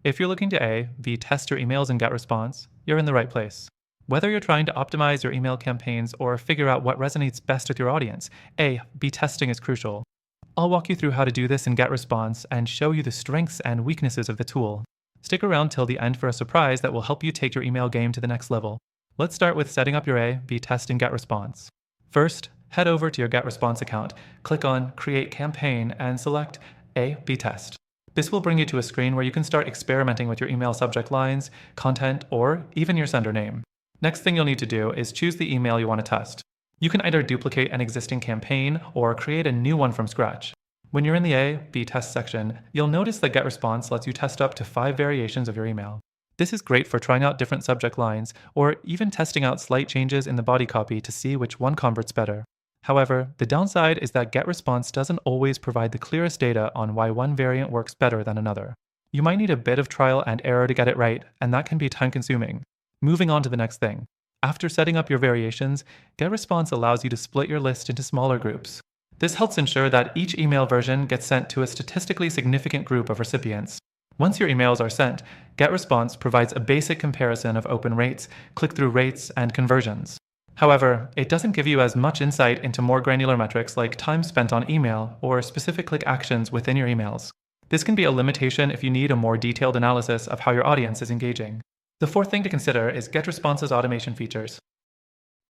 If you're looking to A, B, test your emails and GetResponse, you're in the right place. Whether you're trying to optimize your email campaigns or figure out what resonates best with your audience, A, B testing is crucial. I'll walk you through how to do this in GetResponse and show you the strengths and weaknesses of the tool. Stick around till the end for a surprise that will help you take your email game to the next level. Let's start with setting up your A, B test and GetResponse. First, head over to your GetResponse account, click on Create Campaign, and select A, B test. This will bring you to a screen where you can start experimenting with your email subject lines, content, or even your sender name. Next thing you'll need to do is choose the email you want to test. You can either duplicate an existing campaign or create a new one from scratch. When you're in the A, B test section, you'll notice that GetResponse lets you test up to 5 variations of your email. This is great for trying out different subject lines or even testing out slight changes in the body copy to see which one converts better. However, the downside is that GetResponse doesn't always provide the clearest data on why one variant works better than another. You might need a bit of trial and error to get it right, and that can be time-consuming. Moving on to the next thing. After setting up your variations, GetResponse allows you to split your list into smaller groups. This helps ensure that each email version gets sent to a statistically significant group of recipients. Once your emails are sent, GetResponse provides a basic comparison of open rates, click-through rates, and conversions. However, it doesn't give you as much insight into more granular metrics like time spent on email or specific click actions within your emails. This can be a limitation if you need a more detailed analysis of how your audience is engaging. The fourth thing to consider is GetResponse's automation features.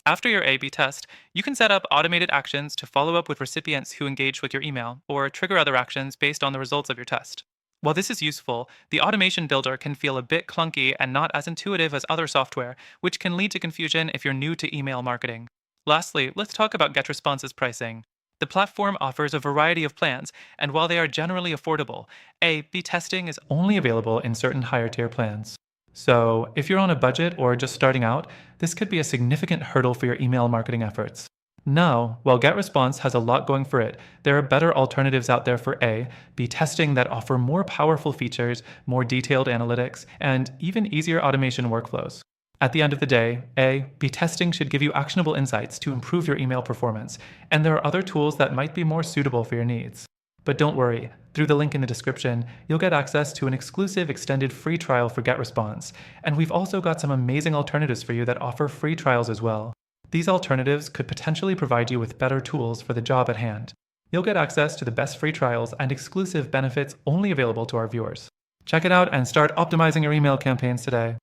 After your A/B test, you can set up automated actions to follow up with recipients who engage with your email or trigger other actions based on the results of your test. While this is useful, the automation builder can feel a bit clunky and not as intuitive as other software, which can lead to confusion if you're new to email marketing. Lastly, let's talk about GetResponse's pricing. The platform offers a variety of plans, and while they are generally affordable, A/B testing is only available in certain higher tier plans. So, if you're on a budget or just starting out, this could be a significant hurdle for your email marketing efforts. Now, while GetResponse has a lot going for it, there are better alternatives out there for A, B testing that offer more powerful features, more detailed analytics, and even easier automation workflows. At the end of the day, A, B testing should give you actionable insights to improve your email performance, and there are other tools that might be more suitable for your needs. But don't worry, through the link in the description, you'll get access to an exclusive extended free trial for GetResponse, and we've also got some amazing alternatives for you that offer free trials as well. These alternatives could potentially provide you with better tools for the job at hand. You'll get access to the best free trials and exclusive benefits only available to our viewers. Check it out and start optimizing your email campaigns today.